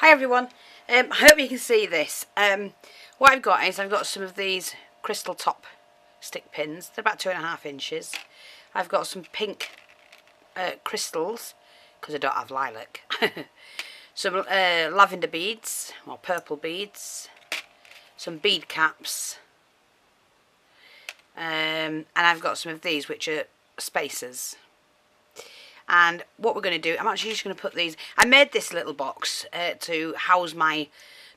Hi everyone, I hope you can see this. What I've got is I've got some of these crystal top stick pins. They're about 2.5 inches. I've got some pink crystals, because I don't have lilac. Some lavender beads, or purple beads. Some bead caps. And I've got some of these, which are spacers. And what we're going to do, I'm actually just going to put these, I made this little box to house my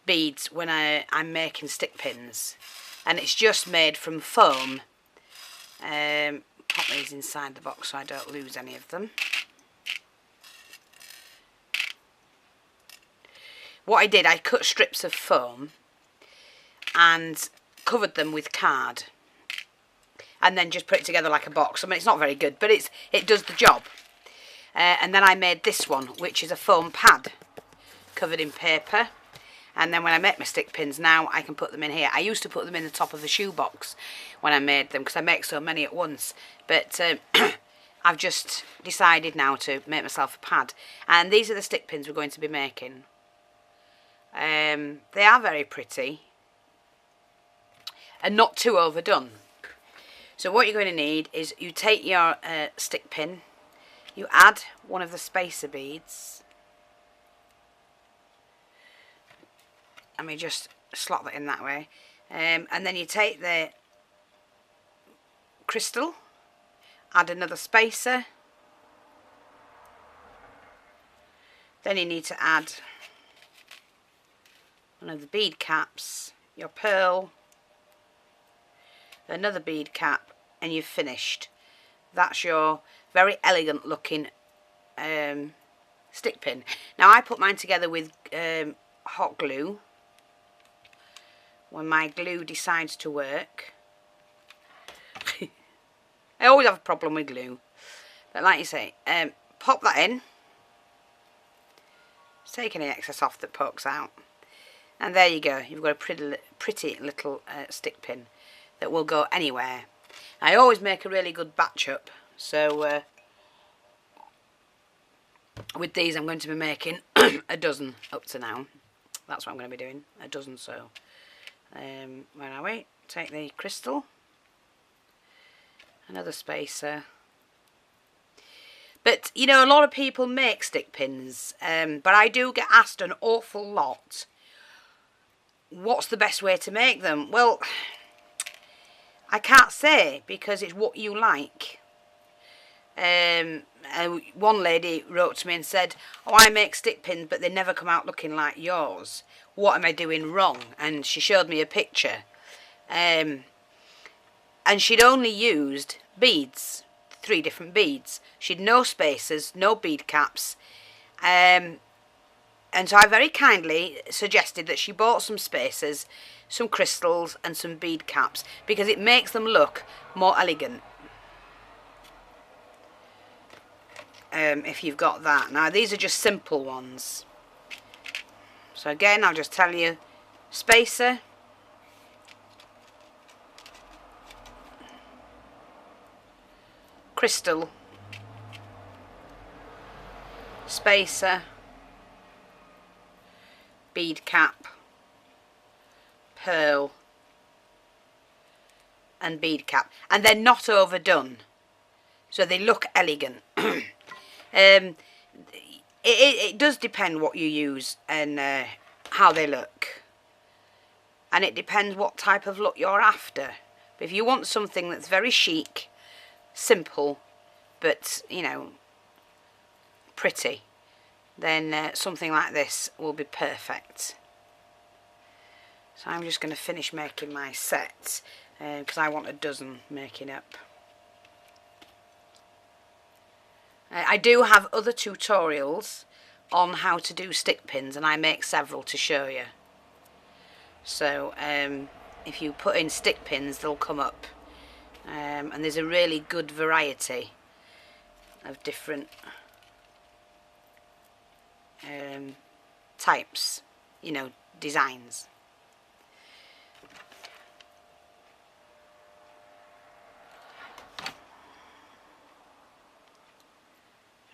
beads when I'm making stick pins, and it's just made from foam. Pop these inside the box so I don't lose any of them. What I did, I cut strips of foam and covered them with card, and then just put it together like a box. I mean, it's not very good, but it does the job. And then I made this one, which is a foam pad covered in paper. And then when I make my stick pins now, I can put them in here. I used to put them in the top of the shoebox when I made them, because I make so many at once. But I've just decided now to make myself a pad. And these are the stick pins we're going to be making. They are very pretty and not too overdone. So what you're going to need is you take your stick pin. You add one of the spacer beads. Let me just slot that in that way. And then you take the crystal, add another spacer. Then you need to add one of the bead caps, your pearl, another bead cap, and you've finished. That's your very elegant looking stick pin. Now I put mine together with hot glue. When my glue decides to work. I always have a problem with glue, but like you say, pop that in. Just take any excess off that pokes out, and there you go. You've got a pretty little stick pin that will go anywhere. I always make a really good batch up, so with these I'm going to be making a dozen up to now. That's what I'm going to be doing, a dozen. So where are we? Take the crystal, another spacer. But you know, a lot of people make stick pins, but I do get asked an awful lot, what's the best way to make them? Well, I can't say, because it's what you like. One lady wrote to me and said, oh, I make stick pins but they never come out looking like yours. What am I doing wrong? And she showed me a picture. And she'd only used beads, 3 different beads. She'd no spacers, no bead caps. And so I very kindly suggested that she bought some spacers, some crystals and some bead caps, because it makes them look more elegant. If you've got that. Now these are just simple ones. So again, I'll just tell you, spacer, crystal, spacer, bead cap, pearl and bead cap, and they're not overdone, so they look elegant. It does depend what you use and how they look, and it depends what type of look you're after. But if you want something that's very chic, simple, but you know, pretty, then something like this will be perfect. So I'm just going to finish making my set, because I want a dozen making up. I do have other tutorials on how to do stick pins, and I make several to show you. So if you put in stick pins, they'll come up, and there's a really good variety of different types, you know, designs.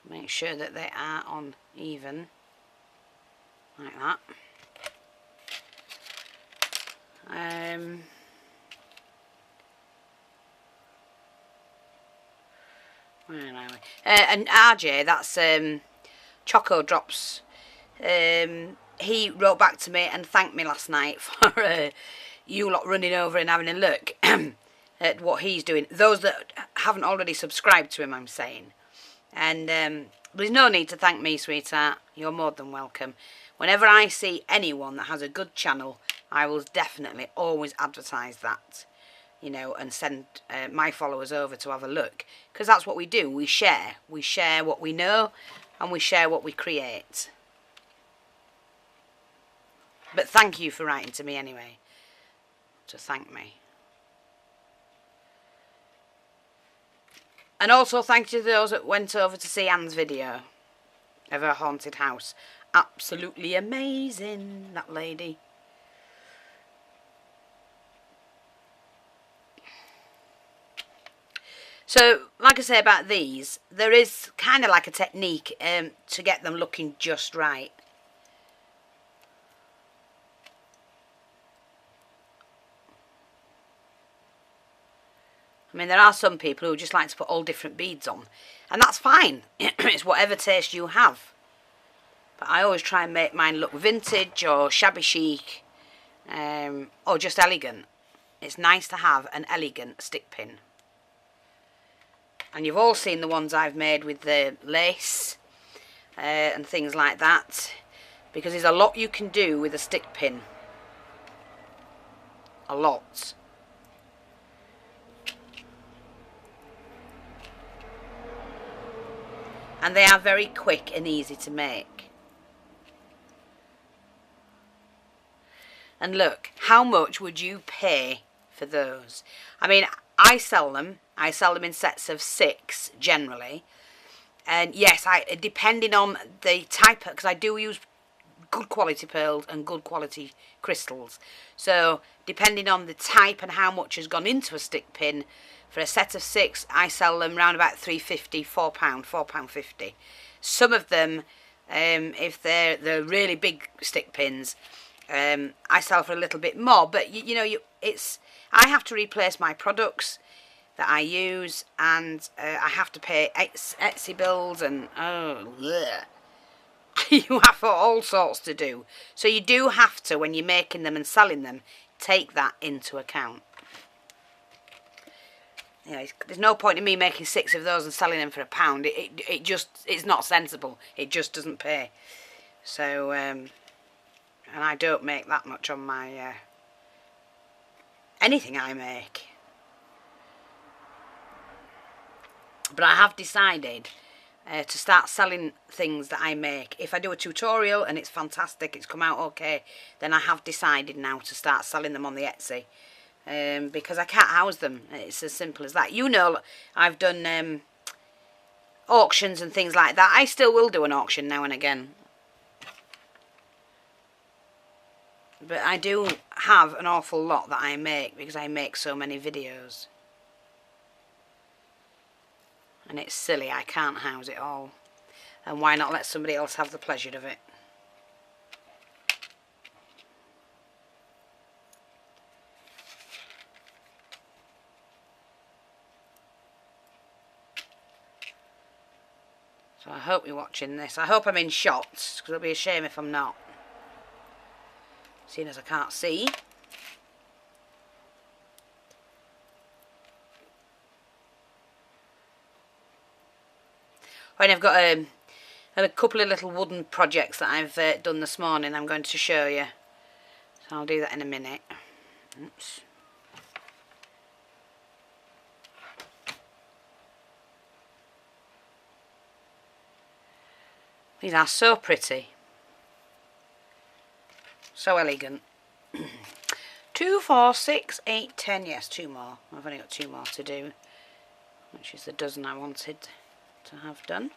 Make sure that they are on even. like that. Where are we? And RJ, that's Choco Drops. He wrote back to me and thanked me last night for you lot running over and having a look at what he's doing. Those that haven't already subscribed to him, I'm saying. And there's no need to thank me, sweetheart. You're more than welcome. Whenever I see anyone that has a good channel, I will definitely always advertise that, you know, and send my followers over to have a look. Because that's what we do. We share. We share what we know and we share what we create. But thank you for writing to me anyway, to thank me. And also thank you to those that went over to see Anne's video of her haunted house. Absolutely amazing, that lady. So, like I say about these, there is kind of like a technique to get them looking just right. I mean, there are some people who just like to put all different beads on. And that's fine. It's whatever taste you have. But I always try and make mine look vintage or shabby chic. Or just elegant. It's nice to have an elegant stick pin. And you've all seen the ones I've made with the lace and things like that. Because there's a lot you can do with a stick pin. A lot. And they are very quick and easy to make. And look, how much would you pay for those? I mean, I sell them. I sell them in sets of 6 generally. And yes, depending on the type, because I do use good quality pearls and good quality crystals. So depending on the type and how much has gone into a stick pin, for a set of 6, I sell them around about £3.50, £4.50. Some of them, if they're really big stick pins, I sell for a little bit more. But you know, I have to replace my products that I use, and I have to pay Etsy bills, and you have all sorts to do. So you do have to, when you're making them and selling them, take that into account. You know, there's no point in me making 6 of those and selling them for £1. It's not sensible. It just doesn't pay. So, and I don't make that much on my anything I make. But I have decided to start selling things that I make. If I do a tutorial and it's fantastic, it's come out okay, then I have decided now to start selling them on the Etsy. Because I can't house them. It's as simple as that. You know, I've done auctions and things like that. I still will do an auction now and again. But I do have an awful lot that I make because I make so many videos. And it's silly, I can't house it all. And why not let somebody else have the pleasure of it? So I hope you're watching this. I hope I'm in shots, because it'll be a shame if I'm not. Seeing as I can't see. And I've got a couple of little wooden projects that I've done this morning. I'm going to show you. So I'll do that in a minute. Oops. These are so pretty. So elegant. 2, 4, 6, 8, 10. Yes, 2 more. I've only got 2 more to do, which is the dozen I wanted to have done.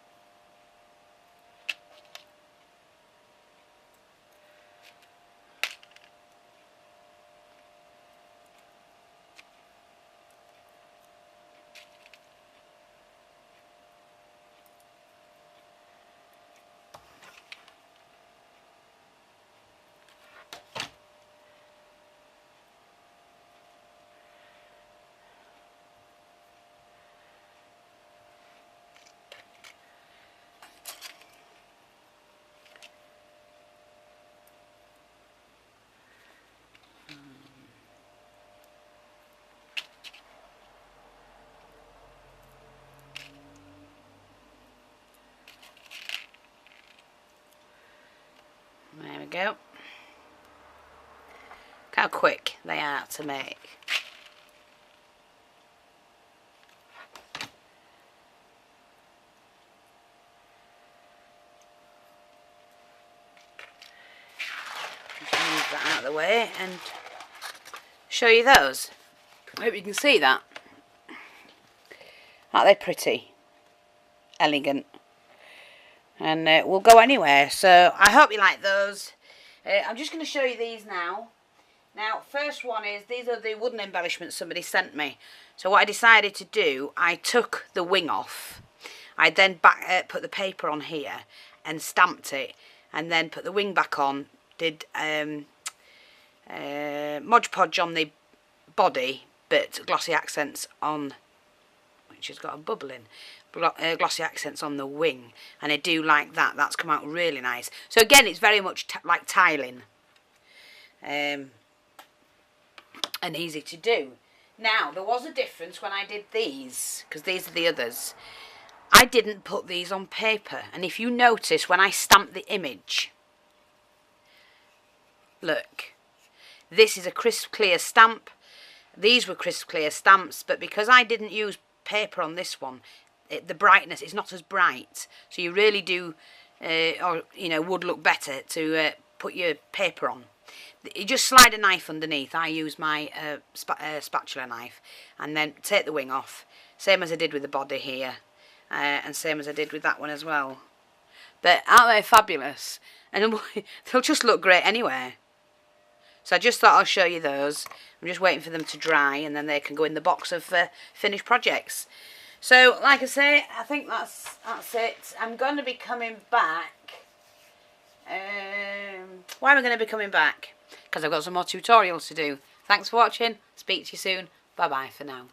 we go. Look how quick they are to make. Move that out of the way and show you those. I hope you can see that. Aren't they pretty? Elegant. And will go anywhere. So I hope you like those. I'm just going to show you these now. Now, first one is, these are the wooden embellishments somebody sent me. So what I decided to do, I took the wing off. I then put the paper on here and stamped it, and then put the wing back on. Did Mod Podge on the body, but glossy accents on, which has got a bubble in, glossy accents on the wing, and I do like that. That's come out really nice. So again, it's very much like tiling, and easy to do. Now, there was a difference when I did these, because these are the others. I didn't put these on paper, and if you notice, when I stamped the image, look, this is a crisp clear stamp. These were crisp clear stamps, but because I didn't use paper on this one, the brightness is not as bright. So you really do, or you know, would look better to put your paper on. You just slide a knife underneath. I use my spatula knife, and then take the wing off, same as I did with the body here, and same as I did with that one as well. But aren't they fabulous? And they'll just look great anywhere. So I just thought I'll show you those. I'm just waiting for them to dry, and then they can go in the box of finished projects. So, like I say, I think that's it. I'm going to be coming back. Why am I going to be coming back? Because I've got some more tutorials to do. Thanks for watching. Speak to you soon. Bye-bye for now.